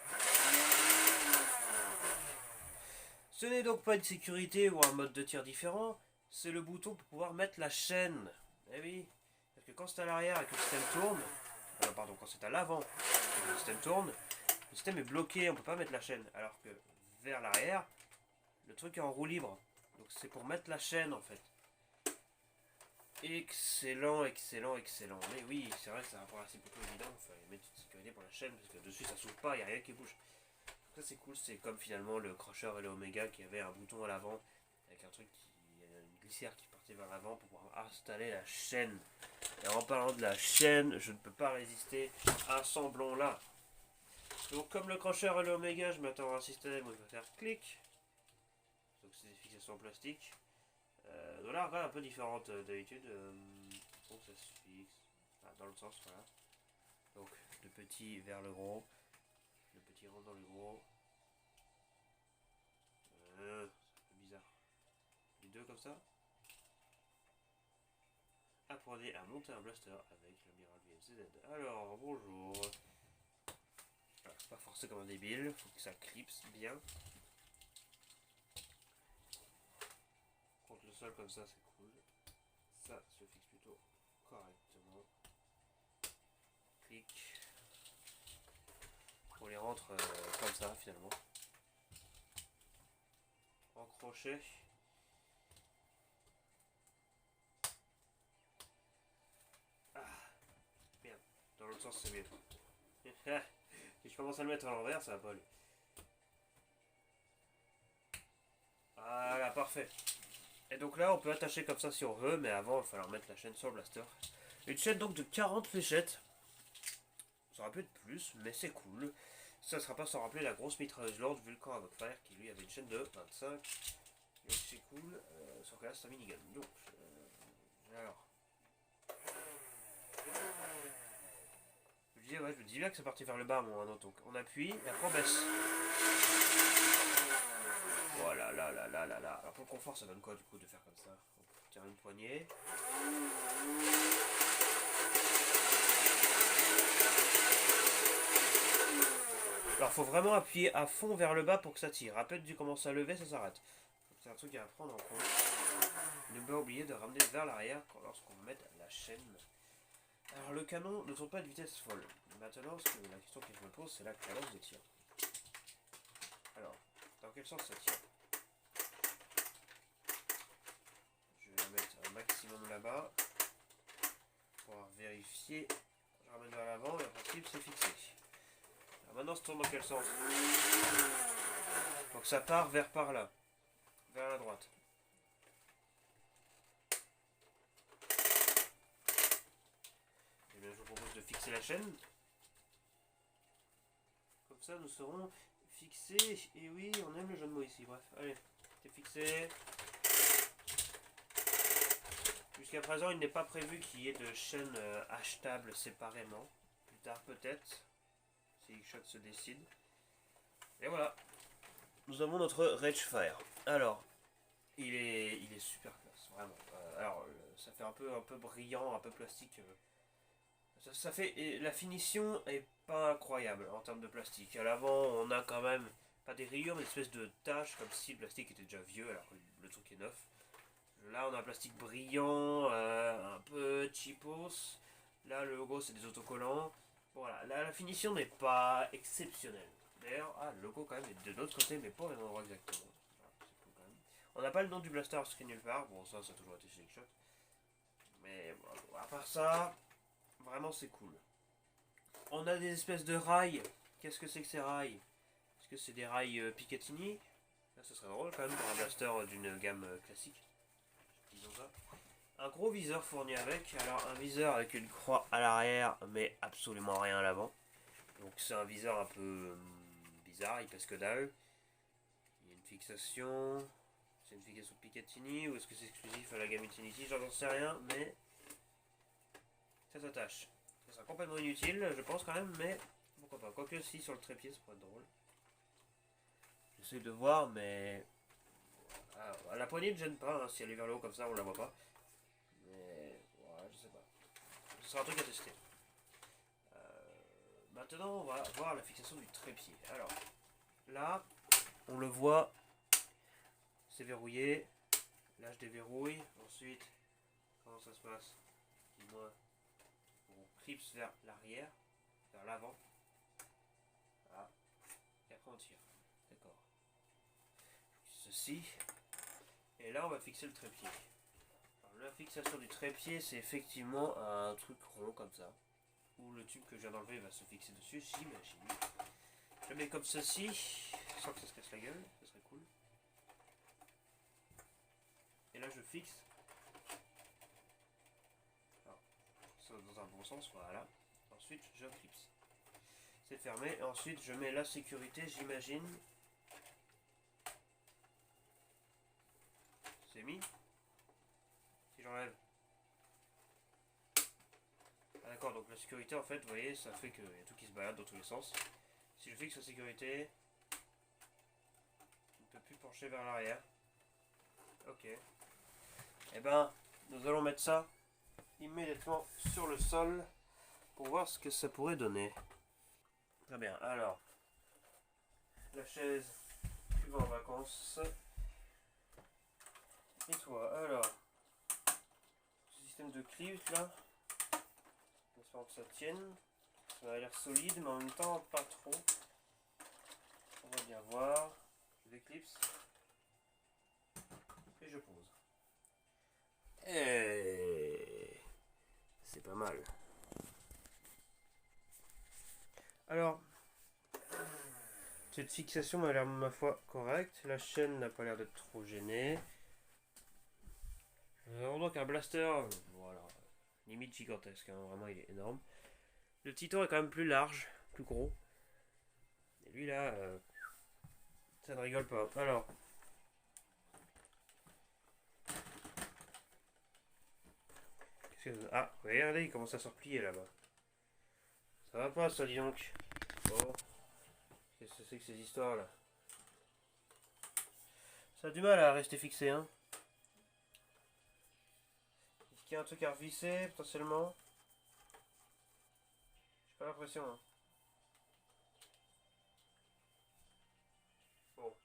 Ce n'est donc pas une sécurité ou un mode de tir différent, c'est le bouton pour pouvoir mettre la chaîne. Eh oui, parce que quand c'est à l'arrière et que le système tourne, pardon, quand c'est à l'avant et que le système tourne, le système est bloqué, on peut pas mettre la chaîne. Alors que vers l'arrière, le truc est en roue libre. Donc c'est pour mettre la chaîne en fait. Excellent, excellent, excellent. Mais oui, c'est vrai que c'est un rapport assez plutôt évident. Il fallait mettre une sécurité pour la chaîne parce que dessus ça s'ouvre pas, il n'y a rien qui bouge. Ça c'est cool, c'est comme finalement le Crusher et le Omega qui avait un bouton à l'avant avec un truc une glissière qui partait vers l'avant pour pouvoir installer la chaîne. Et en parlant de la chaîne, je ne peux pas résister à ce blond là. Donc comme le Crusher et le Omega, je m'attends à un système où il va faire clic. Donc c'est des fixations en plastique. Donc là, un peu différente d'habitude. Donc ça se fixe. Enfin, dans le sens, voilà. Donc le petit vers le gros. Le petit rentre dans le gros. C'est un peu bizarre. Les deux comme ça. Apprenez à monter un blaster avec l'amiral VMCZ. Alors, bonjour. Alors, pas forcer comme un débile. Faut que ça clipse bien. Contre le sol comme ça, c'est cool. Ça se fixe plutôt correctement. Clic. On les rentre comme ça finalement. En crochet. Ah, merde. Dans l'autre sens, c'est mieux. Si je commence à le mettre à l'envers, ça va pas aller. Voilà, parfait. Et donc là, on peut attacher comme ça si on veut, mais avant, il va falloir mettre la chaîne sur le blaster. Une chaîne donc de 40 fléchettes. Ça aurait pu être plus, mais c'est cool. Ça ne sera pas sans rappeler la grosse mitrailleuse Lord Vulcan Havoc-Fire qui lui avait une chaîne de 25. Donc c'est cool, sauf que là c'est un minigun. Donc, alors. Je me dis bien que c'est parti vers le bas, mon anneau. Donc on appuie et après on baisse. Voilà, là. Alors pour le confort, ça donne quoi du coup de faire comme ça? On tire une poignée. Alors faut vraiment appuyer à fond vers le bas pour que ça tire. Après tu commences à lever, ça s'arrête. C'est un truc à prendre en compte. Ne pas oublier de ramener vers l'arrière lorsqu'on met la chaîne. Alors le canon ne tourne pas de vitesse folle. Maintenant, la question que je me pose, c'est la cadence de tir. Alors, dans quel sens ça tire? Je vais mettre un maximum là-bas pour vérifier. Je ramène vers l'avant et en principe c'est fixé. Alors maintenant, ça tourne dans quel sens? Donc ça part vers par là, vers la droite. Et bien, je vous propose de fixer la chaîne. Comme ça, nous serons fixés. Et oui, on aime le jeu de mots ici. Bref, allez, c'est fixé. Jusqu'à présent, il n'est pas prévu qu'il y ait de chaînes achetables séparément. Plus tard, peut-être, si Xshot se décide. Et voilà, nous avons notre Ragefire. Alors, il est super classe, vraiment. Alors, ça fait un peu brillant, un peu plastique. Ça fait, et la finition est pas incroyable en termes de plastique. À l'avant, on a quand même pas des rayures, mais une espèce de taches, comme si le plastique était déjà vieux, alors que le truc est neuf. Là, on a un plastique brillant, un peu cheapos. Là, le logo, c'est des autocollants. Voilà, là, la finition n'est pas exceptionnelle. D'ailleurs, le logo quand même est de l'autre côté, mais pas au même endroit exactement. Voilà, c'est cool quand même. On n'a pas le nom du blaster inscrit nulle part. Bon, ça a toujours été chez Xshot. Mais bon, à part ça, vraiment, c'est cool. On a des espèces de rails. Qu'est-ce que c'est que ces rails? Est-ce que c'est des rails Picatinny? Là, ce serait drôle quand même pour un blaster d'une gamme classique. Disons ça. un gros viseur fourni avec. Alors un viseur avec une croix à l'arrière mais absolument rien à l'avant. Donc c'est un viseur un peu bizarre, il pèse que dalle. Il y a une fixation. C'est une fixation Picatinny ou est-ce que c'est exclusif à la gamme Infinity? J'en sais rien, mais ça s'attache. Ça sera complètement inutile, je pense quand même, mais pourquoi pas. Quoique si sur le trépied, ça pourrait être drôle. J'essaie de voir, mais la poignée ne gêne pas, hein. Si elle est vers le haut comme ça, on la voit pas. Mais ouais, je sais pas. Ce sera un truc à tester. Maintenant, on va voir la fixation du trépied. Alors, là, on le voit, c'est verrouillé. Là, je déverrouille. Ensuite, comment ça se passe? Dis-moi. On clipse vers l'arrière, vers l'avant. Ah. Et après, on tire. D'accord. Ceci. Et là, on va fixer le trépied. Alors, la fixation du trépied, c'est effectivement un truc rond comme ça. Où le tube que je viens d'enlever va se fixer dessus, j'imagine. Je le mets comme ceci, sans que ça se casse la gueule, ce serait cool. Et là je fixe. Alors, ça dans un bon sens, voilà. Ensuite je clipse. C'est fermé, et ensuite je mets la sécurité, j'imagine. C'est mis. Si j'enlève. Ah d'accord, donc la sécurité en fait, vous voyez, ça fait qu'il y a tout qui se balade dans tous les sens. Si je fixe la sécurité, je ne peux plus pencher vers l'arrière. Ok. Et ben, nous allons mettre ça immédiatement sur le sol pour voir ce que ça pourrait donner. Très bien, alors, la chaise, tu vas en vacances. Et toi, alors, ce système de clips là, j'espère que ça tienne. Ça a l'air solide, mais en même temps, pas trop. On va bien voir. Je déclipse. Et je pose. Et c'est pas mal. Alors, cette fixation m'a l'air, ma foi, correcte. La chaîne n'a pas l'air d'être trop gênée. Nous avons donc un blaster, voilà, limite gigantesque, hein, vraiment il est énorme. Le Titan est quand même plus large, plus gros. Et lui là, ça ne rigole pas. Alors, ah, regardez, il commence à se replier là-bas. Ça va pas ça, dis donc. Bon, qu'est-ce que c'est que ces histoires là? Ça a du mal à rester fixé, hein. Est-ce qu'il y a un truc à revisser potentiellement? J'ai pas l'impression, hein. Bon,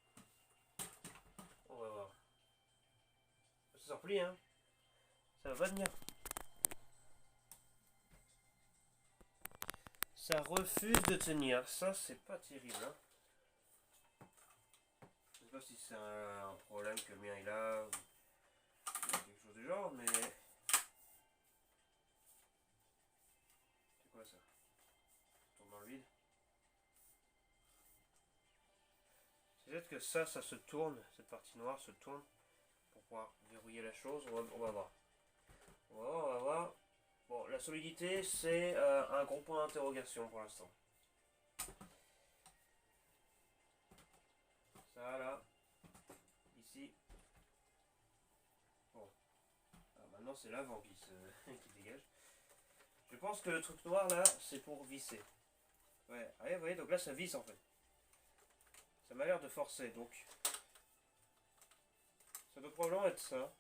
on va voir. Ça se replie, hein. Ça va venir. Ça refuse de tenir. Ça, c'est pas terrible, hein. Je sais pas si c'est un problème que le mien il a, ou quelque chose du genre, mais... C'est quoi ça? Ça tourne dans le vide. C'est peut-être que ça se tourne, cette partie noire se tourne, pour pouvoir verrouiller la chose. On va voir. On va voir. Bon, la solidité, c'est un gros point d'interrogation pour l'instant. Ça, là. Ici. Bon. Alors, maintenant, c'est l'avant qui qui dégage. Je pense que le truc noir, là, c'est pour visser. Ouais, allez, vous voyez, donc là, ça visse, en fait. Ça m'a l'air de forcer, donc... Ça doit probablement être ça.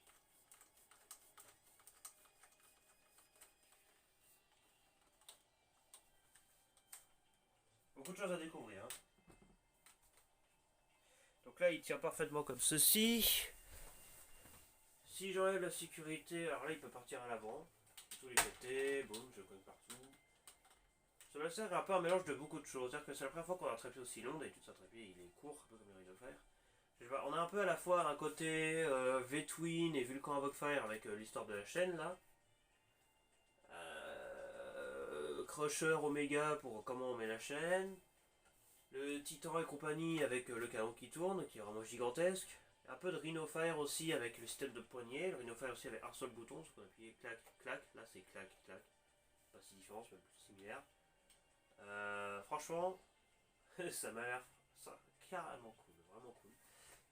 Beaucoup de choses à découvrir, hein. Donc là, il tient parfaitement comme ceci. Si j'enlève la sécurité, alors là, il peut partir à l'avant. Tous les côtés, boum, je le cogne partout. Ce blaster est un peu un mélange de beaucoup de choses. C'est-à-dire que c'est la première fois qu'on a un trépied aussi long. D'habitude, c'est un trépied, il est court, un peu comme il de le faire. On a un peu à la fois un côté V-Twin et Vulcan Invoke-Fire avec l'histoire de la chaîne, là. Crusher Omega pour comment on met la chaîne. Le Titan et compagnie avec le canon qui tourne, qui est vraiment gigantesque. Un peu de Rhinofire aussi avec le système de poignée. Le Rhinofire aussi avec un seul bouton, ce qu'on appuie clac, clac. Là c'est clac, clac. Pas si différent, c'est même plus similaire. Franchement, ça m'a l'air carrément cool, vraiment cool.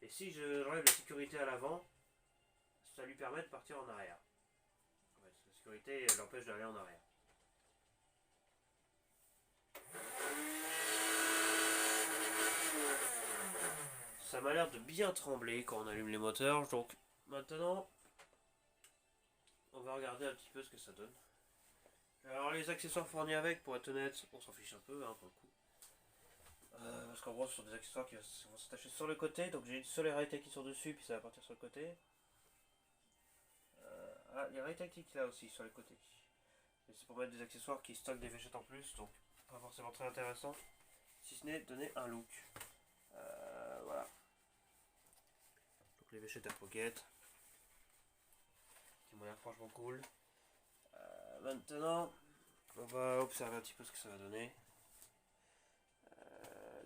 Et si j'enlève la sécurité à l'avant, ça lui permet de partir en arrière. Ouais, la sécurité l'empêche d'aller en arrière. Ça m'a l'air de bien trembler quand on allume les moteurs, donc maintenant on va regarder un petit peu ce que ça donne. Alors les accessoires fournis avec, pour être honnête, on s'en fiche un peu hein, pour le coup. Parce qu'en gros ce sont des accessoires qui vont s'attacher sur le côté, donc j'ai une seule arrêt qui sont dessus, puis ça va partir sur le côté. Il y a arrêt tactique là aussi sur les côtés. Mais c'est pour mettre des accessoires qui stockent des fléchettes en plus, donc pas forcément très intéressant, si ce n'est donner un look. Voilà. Donc les fléchettes à pocket, qui m'ont l'air franchement cool. Maintenant, on va observer un petit peu ce que ça va donner.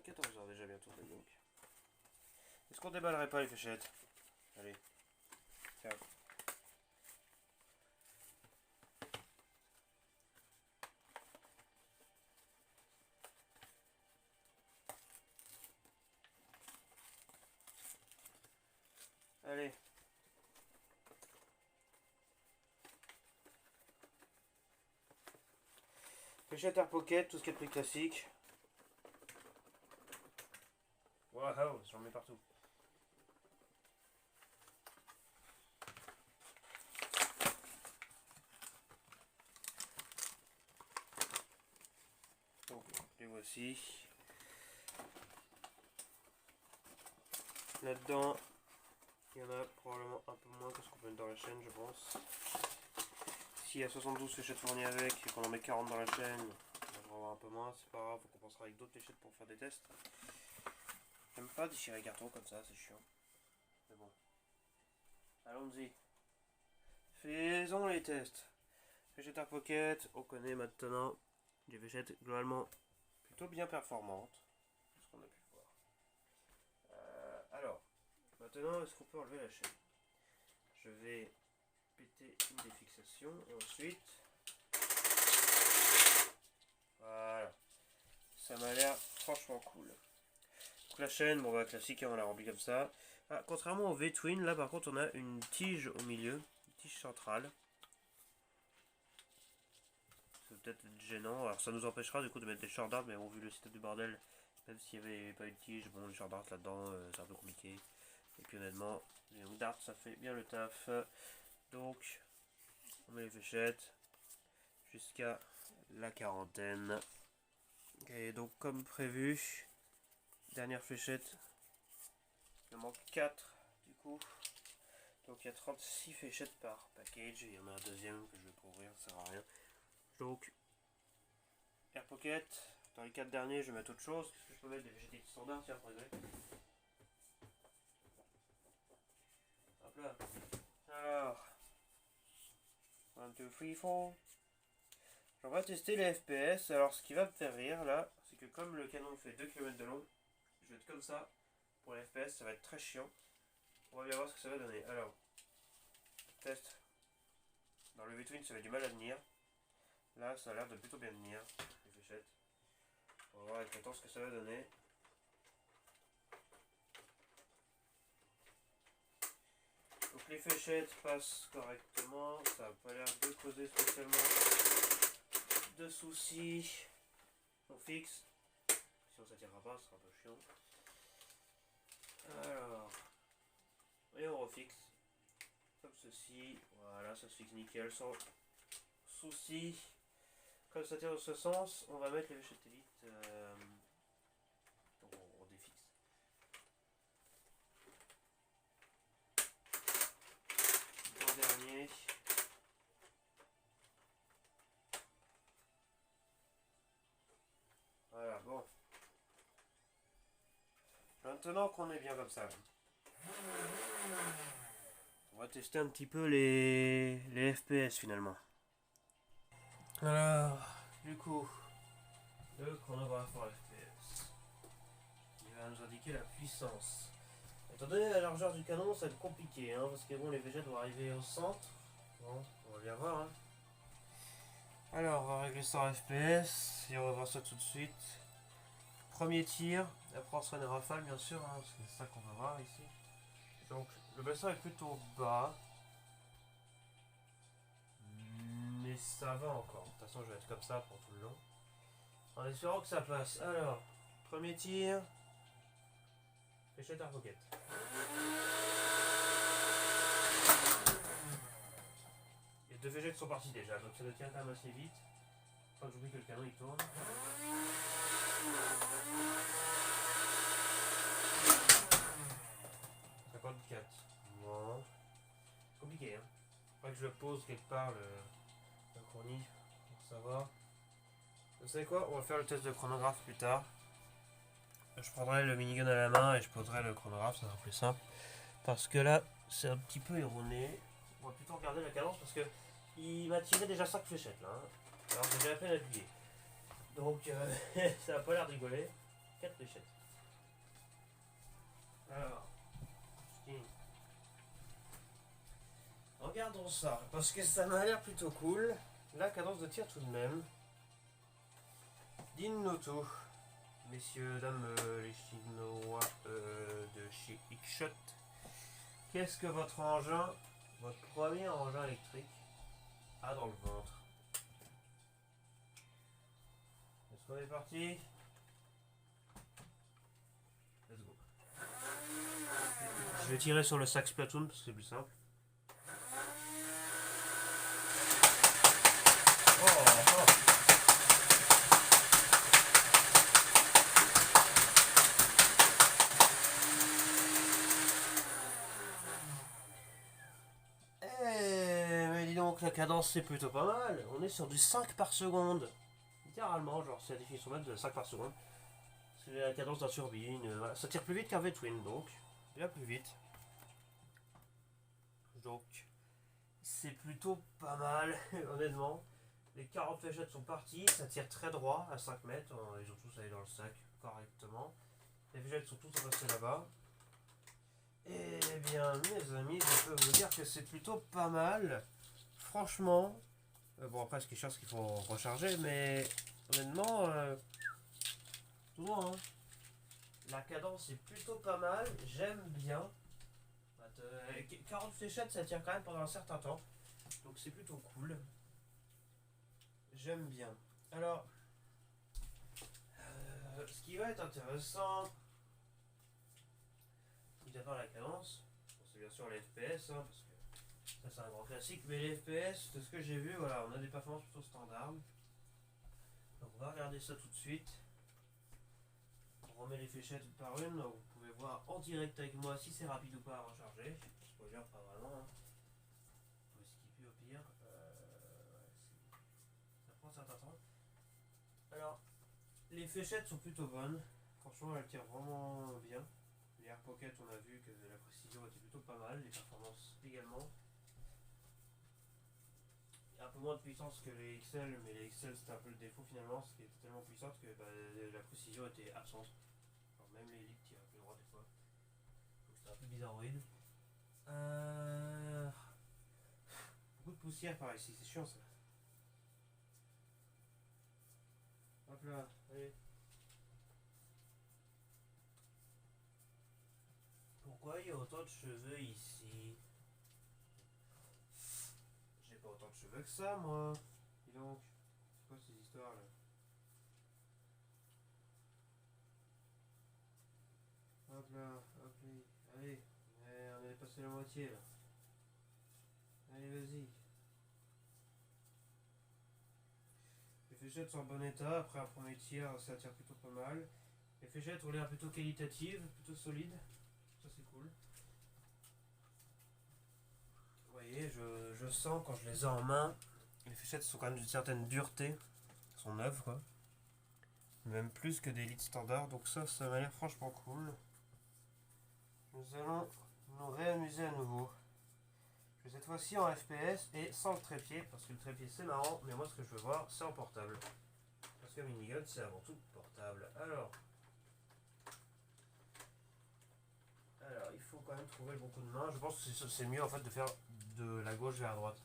14h déjà bientôt donc. Est-ce qu'on déballerait pas les fléchettes? Allez, tiens. Allez. Fléchette Air Pocket, tout ce qui est plus classique. Waouh, j'en mets partout. Donc, les voici. Là-dedans, il y en a probablement un peu moins que ce qu'on peut mettre dans la chaîne, je pense. S'il y a 72 fléchettes fournies avec et qu'on en met 40 dans la chaîne, on va avoir un peu moins, c'est pas grave, on compensera avec d'autres fléchettes pour faire des tests. J'aime pas déchirer les cartons comme ça, c'est chiant. Mais bon. Allons-y. Faisons les tests. Fléchette Air Pocket, on connaît maintenant des fléchettes globalement plutôt bien performantes. C'est ce qu'on a pu voir. Alors, maintenant, est-ce qu'on peut enlever la chaîne? Je vais péter une des fixations et ensuite. Voilà. Ça m'a l'air franchement cool. Donc la chaîne, bon bah classique, hein, on la remplit comme ça. Ah, contrairement au V-Twin, là par contre on a une tige au milieu, une tige centrale. Ça peut peut-être être gênant, alors ça nous empêchera du coup de mettre des short darts, mais bon vu le système du bordel, même s'il n'y avait pas une tige, bon les short darts là-dedans c'est un peu compliqué. Et puis honnêtement, les long darts ça fait bien le taf. Donc on met les fléchettes jusqu'à la quarantaine. Et donc comme prévu, dernière fléchette, il me manque 4 du coup. Donc il y a 36 fléchettes par package. Il y en a un deuxième que je vais pas ouvrir, ça sert à rien. Donc Air Pocket. Dans les 4 derniers, je vais mettre autre chose. Qu'est-ce que je peux mettre? Des fléchettes standards, tiens, pour exemple. Hop là. Alors. 1, 2, 3, 4. On va tester les FPS. Alors ce qui va me faire rire là, c'est que comme le canon fait 2 km de long, je vais être comme ça. Pour les FPS, ça va être très chiant. On va bien voir ce que ça va donner. Alors, test. Dans le V-Twin, ça avait du mal à tenir. Là, ça a l'air de plutôt bien tenir, les fléchettes. On va voir avec le temps ce que ça va donner. Donc les fléchettes passent correctement. Ça n'a pas l'air de causer spécialement de soucis. On fixe. Sinon ça tirera pas, ce sera un peu chiant. Alors, et on refixe. Comme ceci. Voilà, ça se fixe nickel sans souci. Comme ça tire dans ce sens, on va mettre les fléchettes élite. On défixe. En dernier. Voilà, bon. Maintenant qu'on est bien comme ça, on va tester un petit peu les FPS finalement. Alors, du coup, le chronographe en FPS, il va nous indiquer la puissance. Étant donné la largeur du canon, ça va être compliqué, hein, parce que bon, les végètes vont arriver au centre. Bon, on va bien voir. Hein. Alors, on va régler ça en FPS, et on va voir ça tout de suite. Premier tir, après on sera une rafale bien sûr, hein, parce que c'est ça qu'on va voir ici. Donc, le bassin est plutôt bas. Mais ça va encore. De toute façon, je vais être comme ça pour tout le long. En espérant que ça passe. Alors, premier tir. Fléchette Arpocket. Les deux végètes sont partis déjà, donc ça doit tirer quand même assez vite. Faut que j'oublie que le canon il tourne. Bon. Compliqué, hein. Faudrait que je le pose quelque part le chronie pour savoir. Vous savez quoi? On va faire le test de chronographe plus tard. Je prendrai le minigun à la main et je poserai le chronographe, ça sera plus simple. Parce que là, c'est un petit peu erroné. On va plutôt regarder la cadence parce que il m'a tiré déjà 5 fléchettes là. Hein. Alors que j'ai à peine appuyé. Donc ça n'a pas l'air de rigoler. 4 fléchettes. Alors, regardons ça, parce que ça m'a l'air plutôt cool. La cadence de tir tout de même. Dites-nous tout, messieurs, dames, les chinois de chez Xshot. Qu'est-ce que votre engin, votre premier engin électrique, a dans le ventre? Est-ce qu'on est parti? Let's go. Je vais tirer sur le sax platoon parce que c'est plus simple. Mais dis donc, la cadence c'est plutôt pas mal. On est sur du 5 par seconde. Littéralement, genre c'est la définition même de 5 par seconde. C'est la cadence d'un turbine. Voilà. Ça tire plus vite qu'un V-twin donc. Bien plus vite. Donc, c'est plutôt pas mal, honnêtement. Les 40 fléchettes sont parties, ça tire très droit à 5 mètres. Ils ont tous allé dans le sac correctement. Les fléchettes sont tous passées là-bas. Eh bien, mes amis, je peux vous dire que c'est plutôt pas mal. Franchement. Bon, après, ce qui est chiant, c'est qu'il faut recharger, mais honnêtement, tout droit, hein. La cadence est plutôt pas mal. J'aime bien. 40 fléchettes, ça tient quand même pendant un certain temps. Donc, c'est plutôt cool. J'aime bien. Alors, ce qui va être intéressant, mis à part la cadence, bon, c'est bien sûr les FPS, hein, parce que ça c'est un grand classique, mais les FPS, de ce que j'ai vu, voilà, on a des performances plutôt standards. Donc on va regarder ça tout de suite. On remet les fléchettes une par une, donc vous pouvez voir en direct avec moi si c'est rapide ou pas à recharger. Spoiler, pas vraiment. Hein. Vous pouvez skipper au pire. Ça prend un certain temps. Alors, les fléchettes sont plutôt bonnes. Franchement, elles tirent vraiment bien. Les Air Pocket, on a vu que la précision était plutôt pas mal, les performances également. Il y a un peu moins de puissance que les XL, mais les XL c'était un peu le défaut finalement, ce qui était tellement puissante que la précision était absente. Alors même les Elite tiraient plus droit des fois. Donc c'était un peu bizarroïde. Beaucoup de poussière par ici, c'est chiant ça. Hop là, allez. Pourquoi il y a autant de cheveux ici? J'ai pas autant de cheveux que ça, moi. Dis donc, c'est quoi ces histoires là? Hop là, hop là. Allez, on est passé la moitié là. Allez, vas-y. Les fléchettes sont en bon état. Après un premier tir, ça tire plutôt pas mal. Les fléchettes ont l'air plutôt qualitatives, plutôt solides. Ça, c'est cool. Vous voyez, je sens quand je les ai en main, les fléchettes sont quand même d'une certaine dureté. Elles sont neuves, quoi. Même plus que des Elite standards. Donc ça m'a l'air franchement cool. Nous allons nous réamuser à nouveau. Je vais cette fois-ci en FPS et sans le trépied, parce que le trépied c'est marrant, mais moi ce que je veux voir c'est en portable. Parce que minigun c'est avant tout portable. Alors, il faut quand même trouver le bon coup de main. Je pense que c'est mieux en fait de faire de la gauche vers la droite.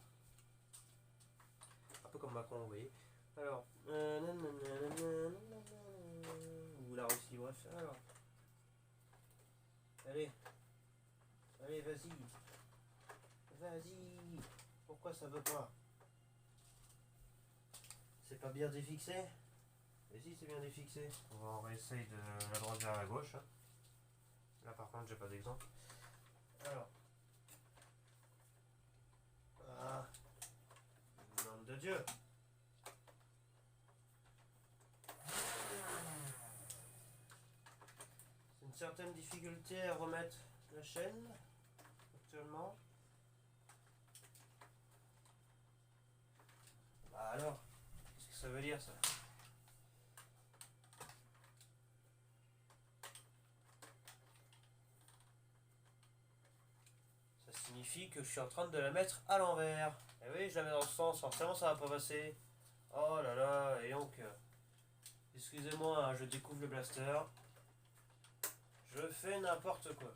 Un peu comme Macron, vous voyez. Alors. Ou la Russie, bref. Alors. Allez. Allez, vas-y. Vas-y. Pourquoi ça veut pas? C'est pas bien défixé? Et si c'est bien défixé? On réessaye de la droite vers la gauche. Là par contre j'ai pas d'exemple. Alors. Ah. Nom de Dieu. C'est une certaine difficulté à remettre la chaîne actuellement. Bah alors, qu'est-ce que ça veut dire ça? Ça signifie que je suis en train de la mettre à l'envers. Et oui, je la mets dans ce sens, forcément ça va pas passer. Oh là là, et donc, excusez-moi, hein, je découvre le blaster. Je fais n'importe quoi.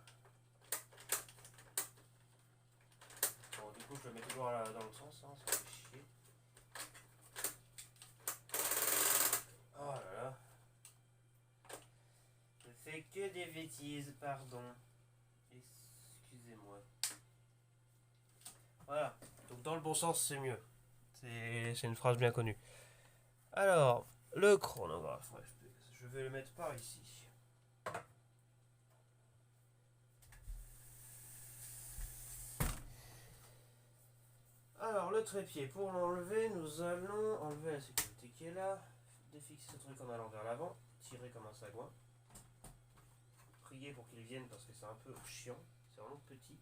Bon, du coup, je le mets toujours dans le sens, hein, ça fait chier. Oh là là. Je fais que des bêtises, pardon. Excusez-moi. Voilà. Donc, dans le bon sens, c'est mieux. C'est une phrase bien connue. Alors, le chronographe. Ouais, je vais le mettre par ici. Alors, le trépied, pour l'enlever, nous allons enlever la sécurité qui est là, défixer ce truc en allant vers l'avant, tirer comme un sagouin, prier pour qu'il vienne parce que c'est un peu chiant, c'est vraiment petit,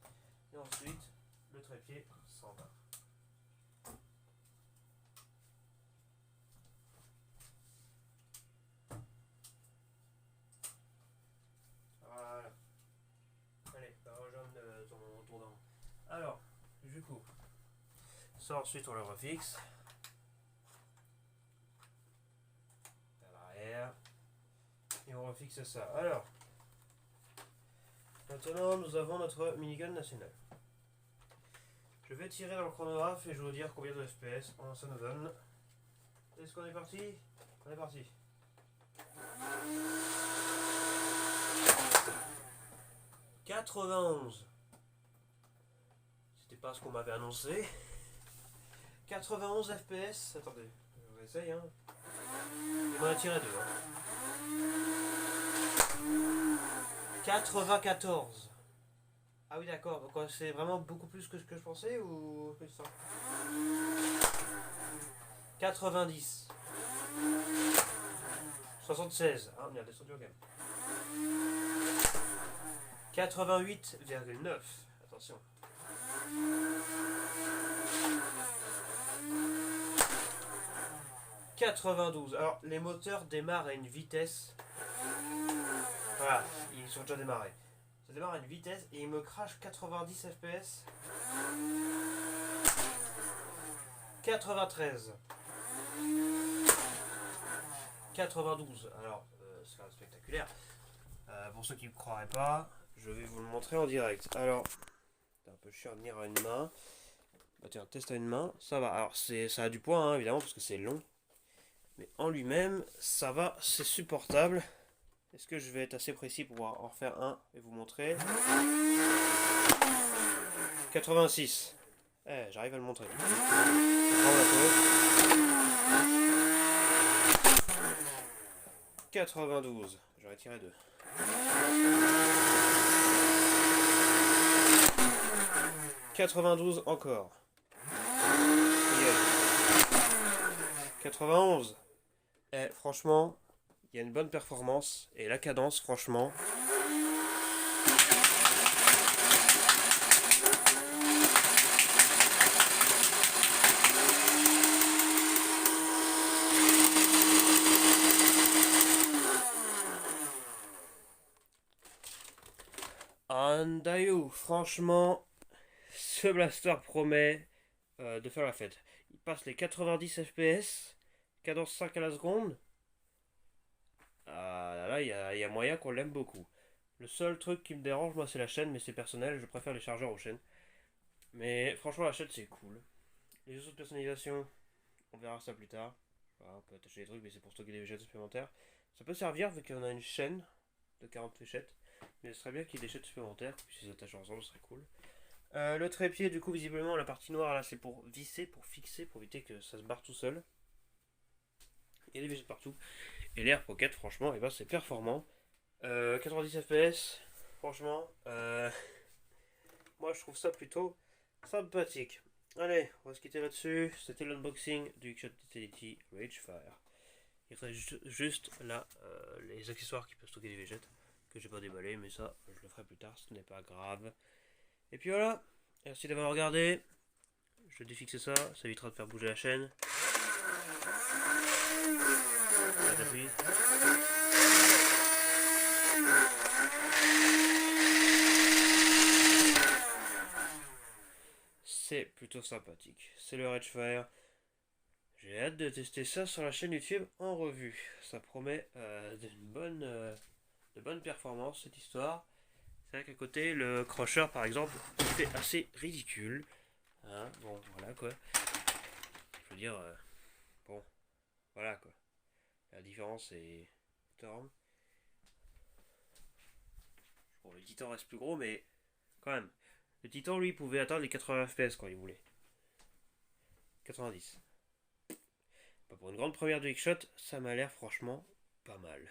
et ensuite, le trépied s'en va. Voilà. Allez, rejoins ton tour d'avant. Alors, du coup, ça ensuite on le refixe. À l'arrière. Et on refixe ça. Alors, maintenant nous avons notre minigun national. Je vais tirer dans le chronographe et je vais vous dire combien de FPS ça nous donne. Est-ce qu'on est parti? On est parti. 91. C'était pas ce qu'on m'avait annoncé. 91 FPS. Attendez, on essaye, hein. On a tiré 2. Hein. 94. Ah oui, d'accord. Donc c'est vraiment beaucoup plus que ce que je pensais ou plus ça? 90. 76. Ah, on est descendu au game. 88,9. Attention. 92. Alors, les moteurs démarrent à une vitesse. Voilà, ils sont déjà démarrés. Ça démarre à une vitesse et il me crache 90 FPS. 93. 92. Alors, c'est quand même spectaculaire. Pour ceux qui ne me croiraient pas, je vais vous le montrer en direct. Alors, c'est un peu chiant de tenir à une main. Bah tiens, test à une main, ça va. Alors, ça a du poids, hein, évidemment, parce que c'est long. Mais en lui-même, ça va, c'est supportable. Est-ce que je vais être assez précis pour pouvoir en refaire un et vous montrer? 86. J'arrive à le montrer. 92. J'aurais tiré 2. 92 encore. 91. Franchement, il y a une bonne performance. Et la cadence, franchement. Andayou, franchement, ce blaster promet de faire la fête. Il passe les 90 FPS, cadence 5 à la seconde. Ah là là, il y a moyen qu'on l'aime beaucoup. Le seul truc qui me dérange, moi, c'est la chaîne, mais c'est personnel, je préfère les chargeurs aux chaînes. Mais franchement, la chaîne, c'est cool. Les autres personnalisations, on verra ça plus tard. Voilà, on peut attacher des trucs, mais c'est pour stocker des végétaux supplémentaires. Ça peut servir vu qu'on a une chaîne de 40 fléchettes. Mais ce serait bien qu'il y ait des chaînes supplémentaires, puis les attacher ensemble, ce serait cool. Le trépied, du coup, visiblement, la partie noire là, c'est pour visser, pour fixer, pour éviter que ça se barre tout seul. Il y a des végétaux partout. Et l'air Pocket, franchement, et ben, c'est performant. 90 FPS, franchement, moi je trouve ça plutôt sympathique. Allez, on va se quitter là-dessus. C'était l'unboxing du Quickshot Utility Ragefire. Il reste juste là les accessoires qui peuvent stocker des végètes que j'ai pas déballé, mais ça je le ferai plus tard, ce n'est pas grave. Et puis voilà, merci d'avoir regardé. Je vais défixer ça, ça évitera de faire bouger la chaîne. J'appuie. C'est plutôt sympathique. C'est le Ragefire. J'ai hâte de tester ça sur la chaîne YouTube en revue. Ça promet de bonnes performances cette histoire. C'est vrai qu'à côté, le crusher par exemple, il fait assez ridicule. Hein, bon, voilà quoi. Je veux dire, bon, voilà quoi. La différence est énorme. Bon, le Titan reste plus gros, mais quand même. Le Titan, lui, pouvait atteindre les 80 FPS quand il voulait. 90. Bah, pour une grande première de Quickshot, ça m'a l'air franchement pas mal.